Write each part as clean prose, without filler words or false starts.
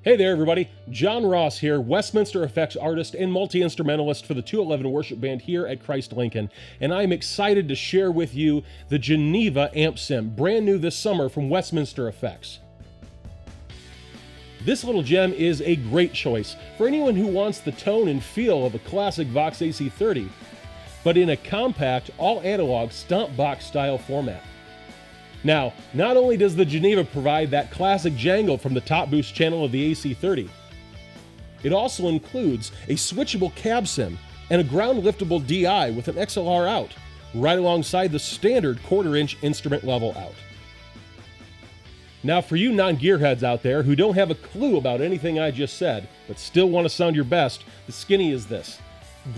Hey there everybody, John Ross here, Westminster effects artist and multi-instrumentalist for the 211 worship band here at Christ Lincoln, and I'm excited to share with you the Geneva Amp Sim, brand new this summer from Westminster Effects. This little gem is a great choice for anyone who wants the tone and feel of a classic Vox AC30, but in a compact, all-analog stomp box style format. Now, not only does the Geneva provide that classic jangle from the top boost channel of the AC30, it also includes a switchable cab sim and a ground liftable DI with an XLR out, right alongside the standard 1/4-inch instrument level out. Now for you non-gearheads out there who don't have a clue about anything I just said, but still want to sound your best, the skinny is this.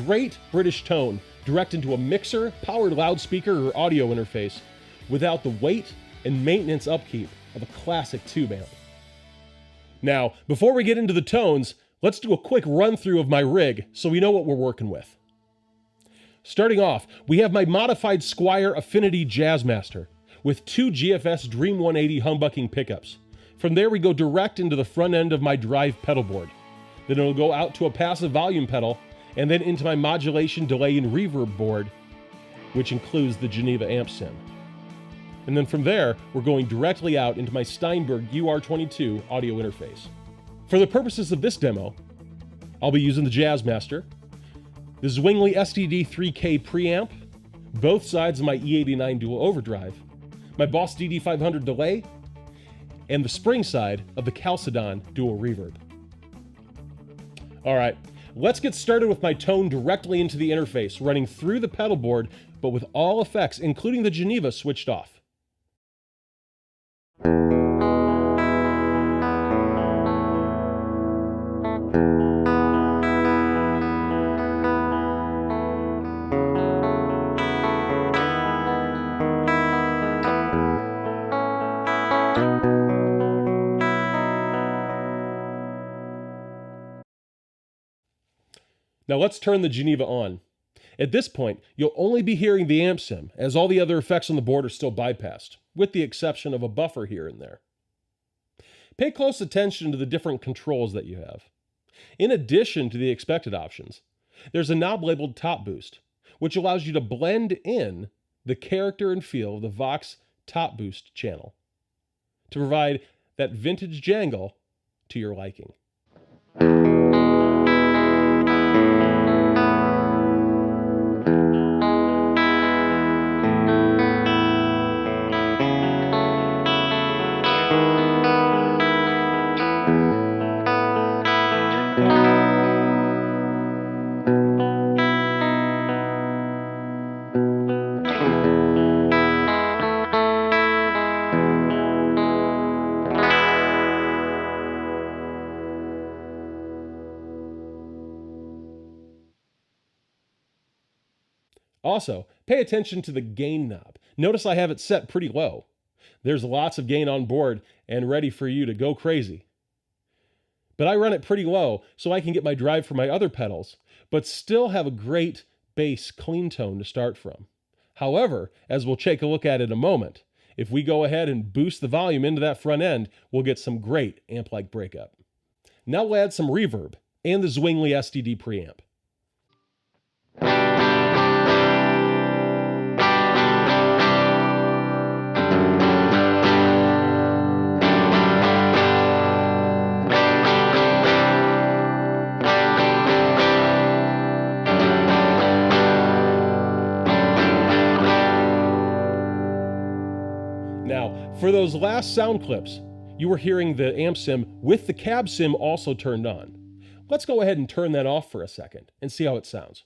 Great British tone, direct into a mixer, powered loudspeaker, or audio interface, without the weight and maintenance upkeep of a classic tube amp. Now, before we get into the tones, let's do a quick run through of my rig so we know what we're working with. Starting off, we have my modified Squier Affinity Jazzmaster with two GFS Dream 180 humbucking pickups. From there we go direct into the front end of my drive pedal board. Then it'll go out to a passive volume pedal and then into my modulation, delay, and reverb board, which includes the Geneva Amp Sim. And then from there, we're going directly out into my Steinberg UR22 audio interface. For the purposes of this demo, I'll be using the Jazzmaster, the Swingley STD3K preamp, both sides of my E89 dual overdrive, my Boss DD500 delay, and the spring side of the Chalcedon dual reverb. Alright, let's get started with my tone directly into the interface, running through the pedal board, but with all effects, including the Geneva, switched off. Now let's turn the Geneva on. At this point, you'll only be hearing the amp sim, as all the other effects on the board are still bypassed, with the exception of a buffer here and there. Pay close attention to the different controls that you have. In addition to the expected options, there's a knob labeled Top Boost, which allows you to blend in the character and feel of the Vox Top Boost channel to provide that vintage jangle to your liking. Also, pay attention to the gain knob. Notice I have it set pretty low. There's lots of gain on board and ready for you to go crazy. But I run it pretty low so I can get my drive for my other pedals, but still have a great bass clean tone to start from. However, as we'll take a look at in a moment, if we go ahead and boost the volume into that front end, we'll get some great amp-like breakup. Now we'll add some reverb and the Swingley STD preamp. Now, for those last sound clips, you were hearing the amp sim with the cab sim also turned on. Let's go ahead and turn that off for a second and see how it sounds.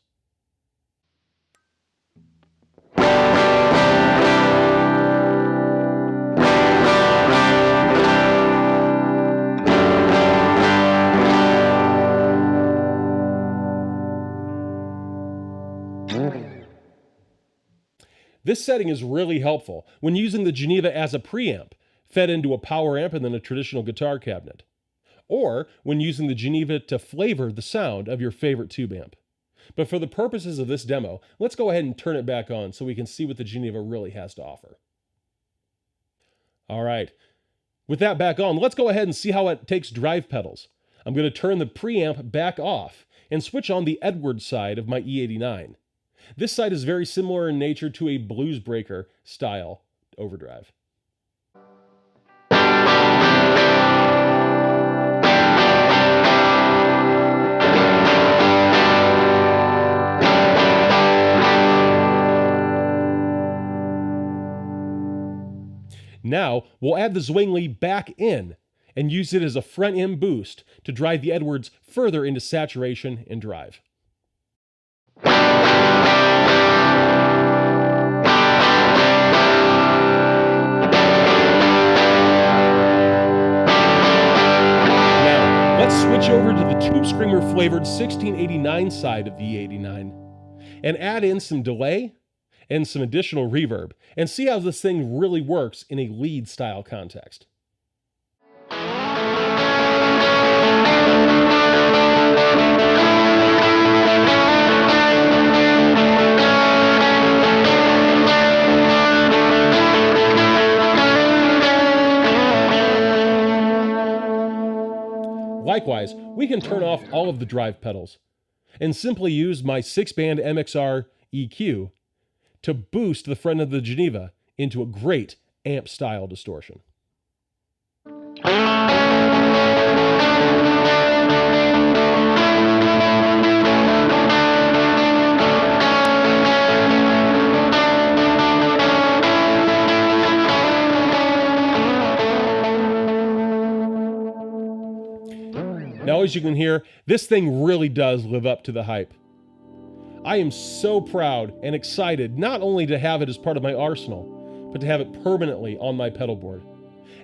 This setting is really helpful when using the Geneva as a preamp, fed into a power amp and then a traditional guitar cabinet, or when using the Geneva to flavor the sound of your favorite tube amp. But for the purposes of this demo, let's go ahead and turn it back on so we can see what the Geneva really has to offer. All right, With that back on, let's go ahead and see how it takes drive pedals. I'm going to turn the preamp back off and switch on the Edwards side of my E89. This side is very similar in nature to a blues breaker style overdrive. Now, we'll add the Swingley back in and use it as a front end boost to drive the Edwards further into saturation and drive. Now, let's switch over to the Tube Screamer flavored 1689 side of the E89 and add in some delay and some additional reverb, and see how this thing really works in a lead style context. Likewise, we can turn off all of the drive pedals and simply use my 6-band MXR EQ to boost the front of the Geneva into a great amp-style distortion. Now, as you can hear, this thing really does live up to the hype. I am so proud and excited not only to have it as part of my arsenal, but to have it permanently on my pedal board.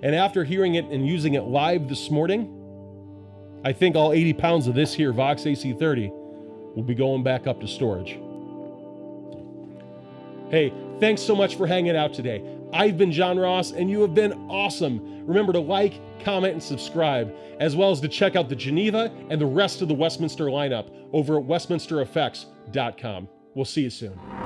And after hearing it and using it live this morning, I think all 80 pounds of this here Vox AC30 will be going back up to storage. Hey, thanks so much for hanging out today. I've been John Ross, and you have been awesome. Remember to like, comment, and subscribe, as well as to check out the Geneva and the rest of the Westminster lineup over at westminstereffects.com. We'll see you soon.